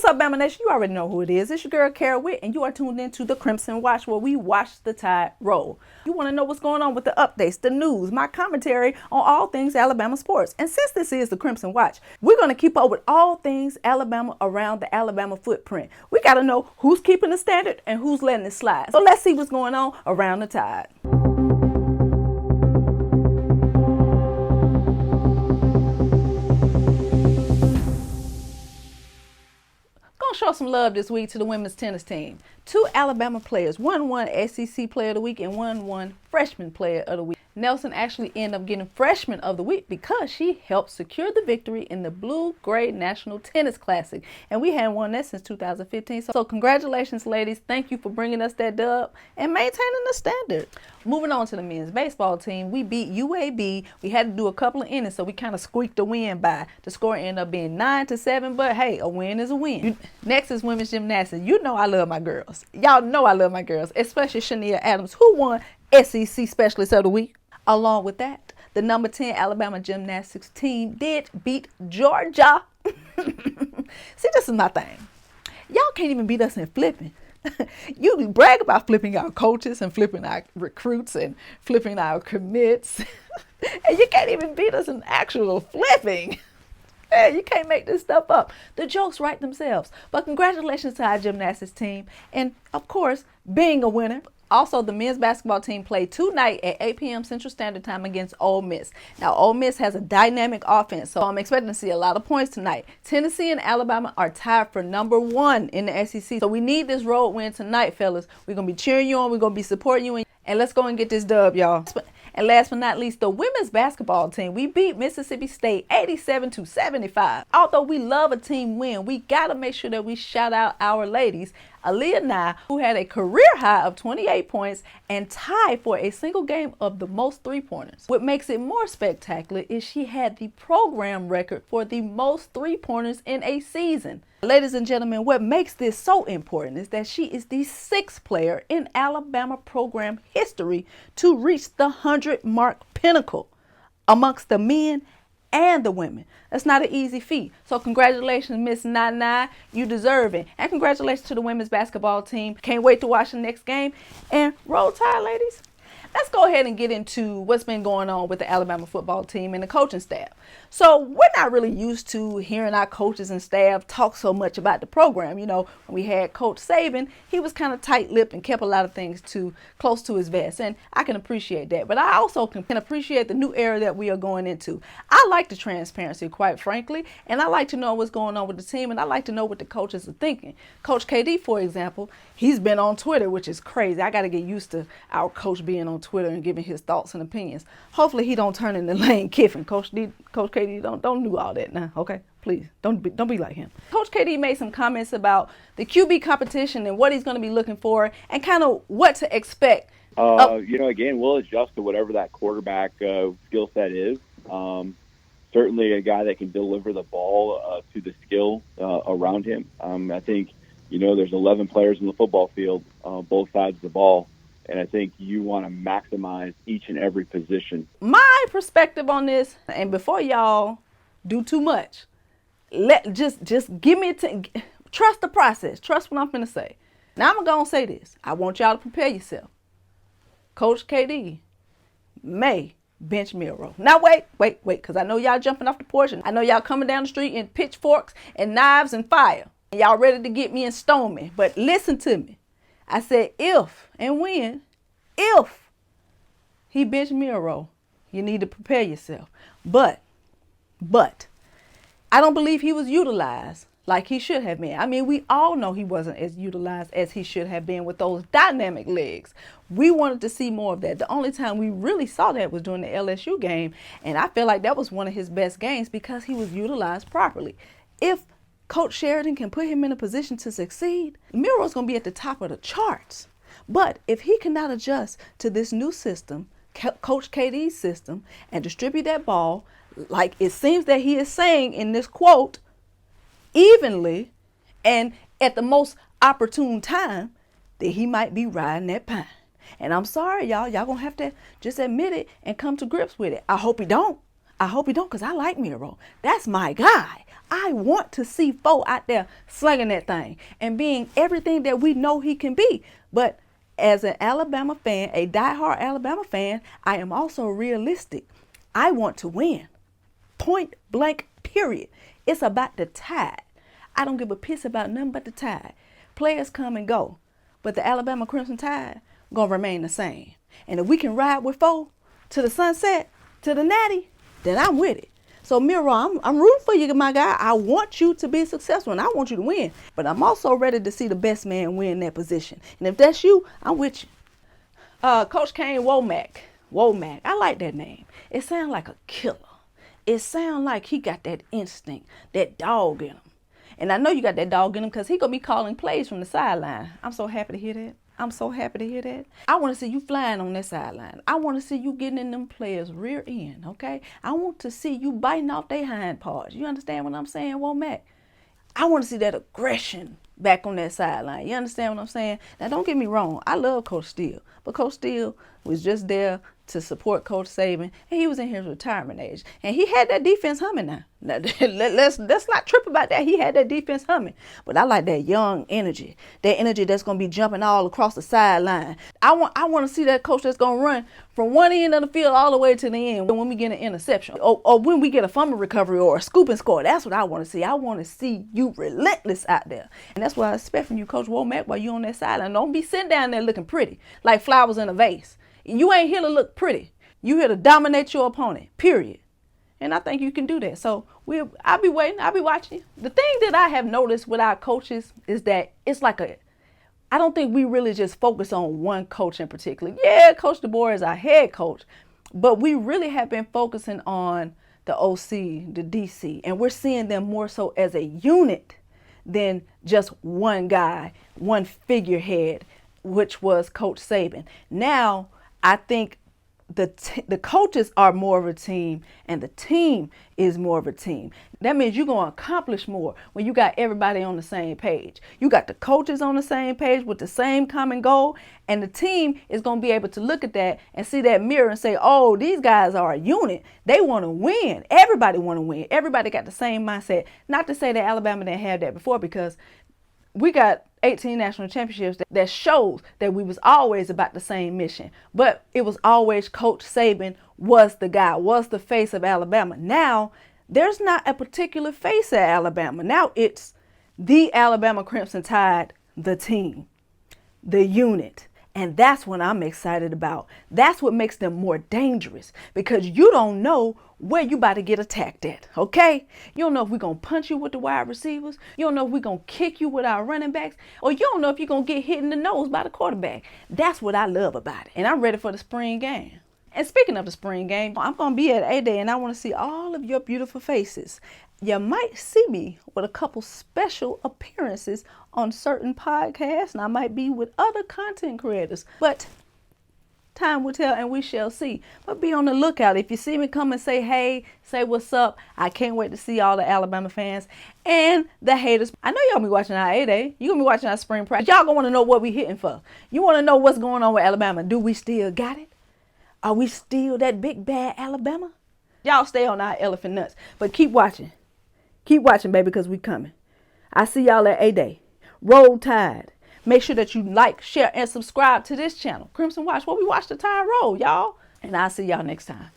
What's up, Bama Nation? You already know who it is. It's your girl, Kara Witt, and you are tuned into the Crimson Watch, where we watch the Tide roll. You want to know what's going on with the updates, the news, my commentary on all things Alabama sports. And since this is the Crimson Watch, we're going to keep up with all things Alabama around the Alabama footprint. We got to know who's keeping the standard and who's letting it slide. So let's see what's going on around the Tide. Show some love this week to the women's tennis team. 2 Alabama players, one won SEC Player of the Week and one won Freshman Player of the Week. Nelson actually ended up getting Freshman of the Week because she helped secure the victory in the Blue Gray National Tennis Classic. And we hadn't won that since 2015. So congratulations, ladies. Thank you for bringing us that dub and maintaining the standard. Moving on to the men's baseball team, we beat UAB. We had to do a couple of innings, so we kind of squeaked the win by. The score ended up being 9-7, but hey, a win is a win. Next is women's gymnastics. You know I love my girls. Y'all know I love my girls, especially Shania Adams, who won SEC Specialist of the Week. Along with that, the number 10 Alabama gymnastics team did beat Georgia. See, this is my thing. Y'all can't even beat us in flipping. You brag about flipping our coaches and flipping our recruits and flipping our commits. And you can't even beat us in actual flipping. Hey, you can't make this stuff up. The jokes write themselves. But congratulations to our gymnastics team. And of course, being a winner. Also, the men's basketball team played tonight at 8 p.m. Central Standard Time against Ole Miss. Now, Ole Miss has a dynamic offense, so I'm expecting to see a lot of points tonight. Tennessee and Alabama are tied for number 1 in the SEC, so we need this road win tonight, fellas. We're going to be cheering you on. We're going to be supporting you, and let's go and get this dub, y'all. And last but not least, the women's basketball team. We beat Mississippi State 87-75. Although we love a team win, we got to make sure that we shout out our ladies. Aaliyah Nye, who had a career high of 28 points and tied for a single game of the most three-pointers. What makes it more spectacular is she had the program record for the most three-pointers in a season. Ladies and gentlemen, what makes this so important is that she is the 6th player in Alabama program history to reach the 100-mark pinnacle amongst the men and the women. That's not an easy feat. So congratulations, Miss Nana. You deserve it. And congratulations to the women's basketball team. Can't wait to watch the next game. And roll tide, ladies. Let's go ahead and get into what's been going on with the Alabama football team and the coaching staff. So we're not really used to hearing our coaches and staff talk so much about the program. You know, when we had Coach Saban, he was kind of tight-lipped and kept a lot of things close to his vest. And I can appreciate that. But I also can appreciate the new era that we are going into. I like the transparency, quite frankly. And I like to know what's going on with the team. And I like to know what the coaches are thinking. Coach KD, for example, he's been on Twitter, which is crazy. I got to get used to our coach being on Twitter and giving his thoughts and opinions. Hopefully he don't turn into Lane Kiffin. Coach KD, don't do all that now, okay? Please, don't be like him. Coach KD made some comments about the QB competition and what he's going to be looking for and kind of what to expect. Again, we'll adjust to whatever that quarterback skill set is. Certainly a guy that can deliver the ball to the skill around him. I think, there's 11 players in the football field, both sides of the ball. And I think you want to maximize each and every position. My perspective on this, and before y'all do too much, just give me trust the process. Trust what I'm going to say. Now I'm going to say this. I want y'all to prepare yourself. Coach KD may bench Miro. Now wait, because I know y'all jumping off the porch. And I know y'all coming down the street in pitchforks and knives and fire. And y'all ready to get me and stone me. But listen to me. I said if and when, if he bench Miro, you need to prepare yourself. But I don't believe he was utilized like he should have been. I mean, we all know he wasn't as utilized as he should have been with those dynamic legs. We wanted to see more of that. The only time we really saw that was during the LSU game. And I feel like that was one of his best games because he was utilized properly. If Coach Sheridan can put him in a position to succeed, Miro's going to be at the top of the charts. But if he cannot adjust to this new system, Coach KD's system, and distribute that ball, like it seems that he is saying in this quote, evenly and at the most opportune time, then he might be riding that pine. And I'm sorry, y'all going to have to just admit it and come to grips with it. I hope he don't. I hope he don't, because I like Miro. That's my guy. I want to see Foe out there slinging that thing and being everything that we know he can be. But as an Alabama fan, a diehard Alabama fan, I am also realistic. I want to win. Point blank, period. It's about the Tide. I don't give a piss about nothing but the Tide. Players come and go, but the Alabama Crimson Tide gonna remain the same. And if we can ride with Foe to the sunset, to the natty, then I'm with it. So Miro, I'm rooting for you, my guy. I want you to be successful and I want you to win. But I'm also ready to see the best man win that position. And if that's you, I'm with you. Coach Kane Womack. Womack. I like that name. It sounds like a killer. It sounds like he got that instinct, that dog in him. And I know you got that dog in him because he going to be calling plays from the sideline. I'm so happy to hear that. I'm so happy to hear that. I want to see you flying on that sideline. I want to see you getting in them players' rear end, okay? I want to see you biting off their hind parts. You understand what I'm saying, Womack? I want to see that aggression back on that sideline. You understand what I'm saying? Now, don't get me wrong. I love Coach Steele. But Coach Steele was just there to support Coach Saban, and he was in his retirement age. And he had that defense humming now. Let's not trip about that. He had that defense humming. But I like that young energy, that energy that's going to be jumping all across the sideline. I want to see that coach that's going to run from one end of the field all the way to the end when we get an interception or when we get a fumble recovery or a scoop and score. That's what I want to see. I want to see you relentless out there. And that's what I expect from you, Coach Womack, while you're on that sideline. Don't be sitting down there looking pretty, like flowers in a vase. You ain't here to look pretty. You here to dominate your opponent, period. And I think you can do that. So I'll be waiting. I'll be watching you. The thing that I have noticed with our coaches is that it's like I don't think we really just focus on one coach in particular. Yeah, Coach DeBoer is our head coach, but we really have been focusing on the OC, the DC, and we're seeing them more so as a unit than just one guy, one figurehead, which was Coach Saban. Now, I think the coaches are more of a team and the team is more of a team. That means you're going to accomplish more when you got everybody on the same page. You got the coaches on the same page with the same common goal, and the team is going to be able to look at that and see that mirror and say, oh, these guys are a unit. They want to win. Everybody want to win. Everybody got the same mindset. Not to say that Alabama didn't have that before, because we got 18 national championships that shows that we was always about the same mission. But it was always Coach Saban was the guy, was the face of Alabama. Now, there's not a particular face at Alabama. Now it's the Alabama Crimson Tide, the team, the unit. And that's what I'm excited about. That's what makes them more dangerous, because you don't know where you about to get attacked at, okay? You don't know if we're going to punch you with the wide receivers. You don't know if we're going to kick you with our running backs. Or you don't know if you're going to get hit in the nose by the quarterback. That's what I love about it. And I'm ready for the spring game. And speaking of the spring game, I'm going to be at A-Day, and I want to see all of your beautiful faces. You might see me with a couple special appearances on certain podcasts, and I might be with other content creators. But time will tell, and we shall see. But be on the lookout. If you see me, come and say hey, say what's up. I can't wait to see all the Alabama fans and the haters. I know y'all be watching our A-Day. You're going to be watching our spring practice. Y'all going to want to know what we hitting for. You want to know what's going on with Alabama. Do we still got it? Are we still that big bad Alabama? Y'all stay on our elephant nuts. But keep watching. Keep watching, baby, because we coming. I see y'all at A-Day. Roll Tide. Make sure that you like, share, and subscribe to this channel, Crimson Watch, where we watch the Tide roll, y'all. And I'll see y'all next time.